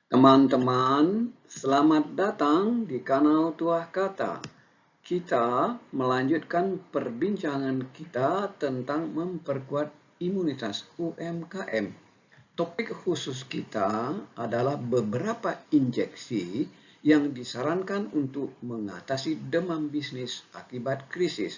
Teman-teman, selamat datang di kanal Tuah Kata. Kita melanjutkan perbincangan kita tentang memperkuat imunitas UMKM. Topik khusus kita adalah beberapa injeksi yang disarankan untuk mengatasi demam bisnis akibat krisis.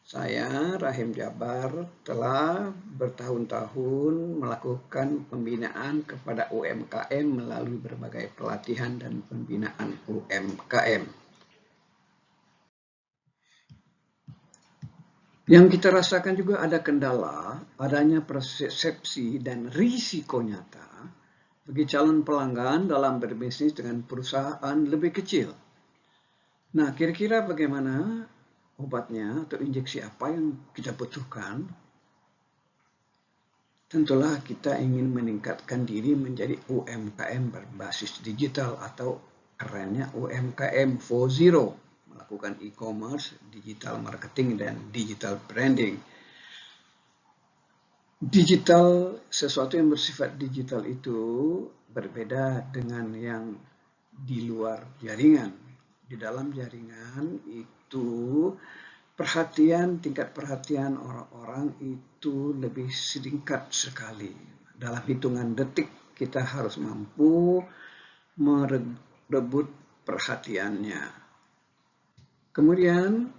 Saya, Rahim Jabar, telah bertahun-tahun melakukan pembinaan kepada UMKM melalui berbagai pelatihan dan pembinaan UMKM. Yang kita rasakan juga ada kendala, adanya persepsi dan risiko nyata bagi calon pelanggan dalam berbisnis dengan perusahaan lebih kecil. Nah, kira-kira bagaimana obatnya atau injeksi apa yang kita butuhkan? Tentulah kita ingin meningkatkan diri menjadi UMKM berbasis digital atau kerennya UMKM 4.0, melakukan e-commerce, digital marketing, dan digital branding. Digital, sesuatu yang bersifat digital itu berbeda dengan yang di luar jaringan. Di dalam jaringan itu tingkat perhatian orang-orang itu lebih singkat sekali. Dalam hitungan detik kita harus mampu merebut perhatiannya. Kemudian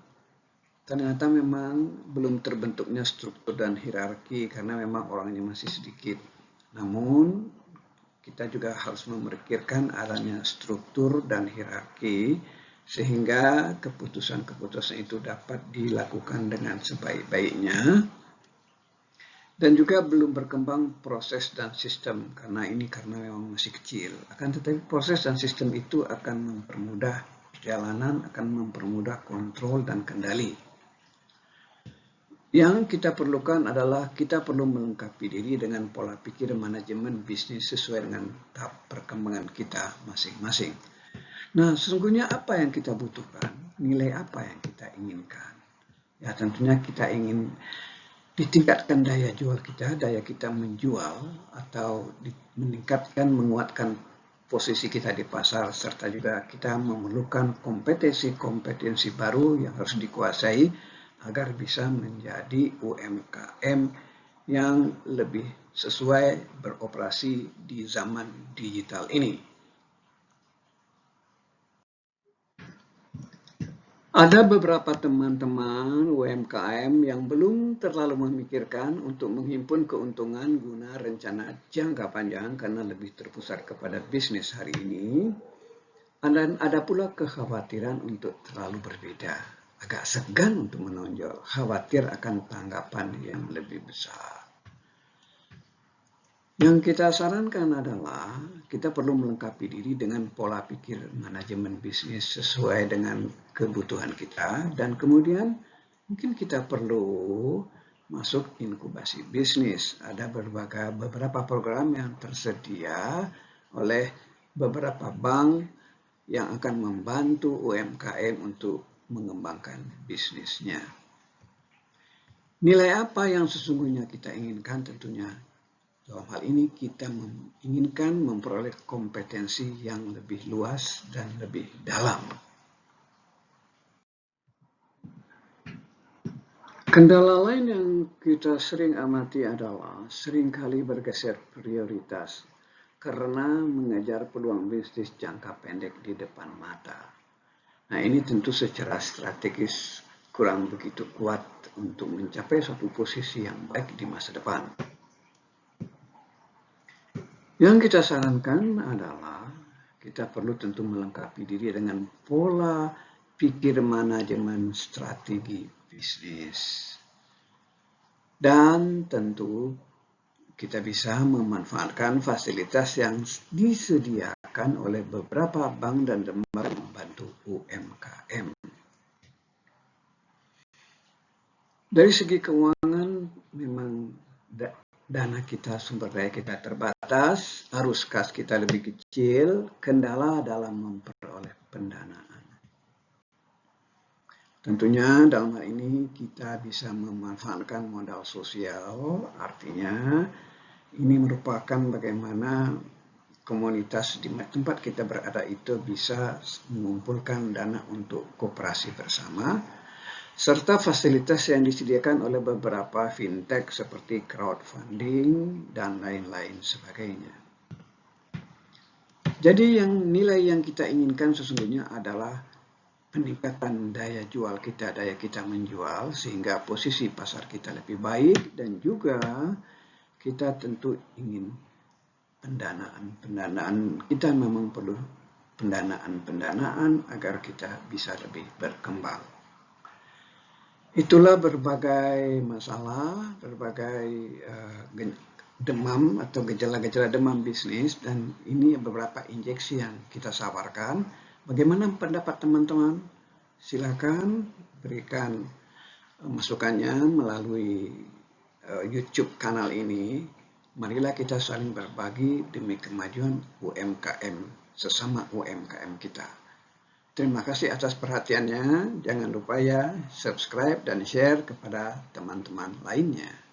ternyata memang belum terbentuknya struktur dan hierarki karena memang orangnya masih sedikit. Namun kita juga harus memikirkan adanya struktur dan hierarki sehingga keputusan-keputusan itu dapat dilakukan dengan sebaik-baiknya. Dan juga belum berkembang proses dan sistem karena memang masih kecil. Akan tetapi proses dan sistem itu akan mempermudah perjalanan, akan mempermudah kontrol dan kendali. Yang kita perlukan adalah kita perlu melengkapi diri dengan pola pikir manajemen bisnis sesuai dengan tahap perkembangan kita masing-masing. Nah, sesungguhnya apa yang kita butuhkan? Nilai apa yang kita inginkan? Ya, tentunya kita ingin ditingkatkan daya jual kita, daya kita menjual, atau meningkatkan, menguatkan posisi kita di pasar, serta juga kita memerlukan kompetensi-kompetensi baru yang harus dikuasai agar bisa menjadi UMKM yang lebih sesuai beroperasi di zaman digital ini. Ada beberapa teman-teman UMKM yang belum terlalu memikirkan untuk menghimpun keuntungan guna rencana jangka panjang karena lebih terpusat kepada bisnis hari ini. Dan ada pula kekhawatiran untuk terlalu berbeda, agak segan untuk menonjol, khawatir akan tanggapan yang lebih besar. Yang kita sarankan adalah kita perlu melengkapi diri dengan pola pikir manajemen bisnis sesuai dengan kebutuhan kita, dan kemudian mungkin kita perlu masuk inkubasi bisnis. Ada beberapa program yang tersedia oleh beberapa bank yang akan membantu UMKM untuk mengembangkan bisnisnya. Nilai apa yang sesungguhnya kita inginkan? Tentunya dalam hal ini kita menginginkan memperoleh kompetensi yang lebih luas dan lebih dalam. Kendala lain yang kita sering amati adalah seringkali bergeser prioritas karena mengejar peluang bisnis jangka pendek di depan mata. Nah, ini tentu secara strategis kurang begitu kuat untuk mencapai suatu posisi yang baik di masa depan. Yang kita sarankan adalah kita perlu tentu melengkapi diri dengan pola pikir manajemen strategi bisnis. Dan tentu kita bisa memanfaatkan fasilitas yang disediakan oleh beberapa bank dan lembaga membantu UMKM. Dari segi keuangan memang dana kita, sumber daya kita terbatas, arus kas kita lebih kecil, kendala dalam memperoleh pendanaan. Tentunya dalam hal ini kita bisa memanfaatkan modal sosial, artinya ini merupakan bagaimana komunitas di tempat kita berada itu bisa mengumpulkan dana untuk koperasi bersama, serta fasilitas yang disediakan oleh beberapa fintech seperti crowdfunding dan lain-lain sebagainya. Jadi nilai yang kita inginkan sesungguhnya adalah peningkatan daya jual kita, daya kita menjual, sehingga posisi pasar kita lebih baik, dan juga kita tentu ingin pendanaan. Kita memang perlu pendanaan agar kita bisa lebih berkembang. Itulah berbagai masalah, berbagai demam atau gejala-gejala demam bisnis, dan ini beberapa injeksi yang kita sawarkan. Bagaimana pendapat teman-teman? Silakan berikan masukannya melalui YouTube kanal ini. Marilah kita saling berbagi demi kemajuan UMKM, sesama UMKM kita. Terima kasih atas perhatiannya. Jangan lupa ya, subscribe dan share kepada teman-teman lainnya.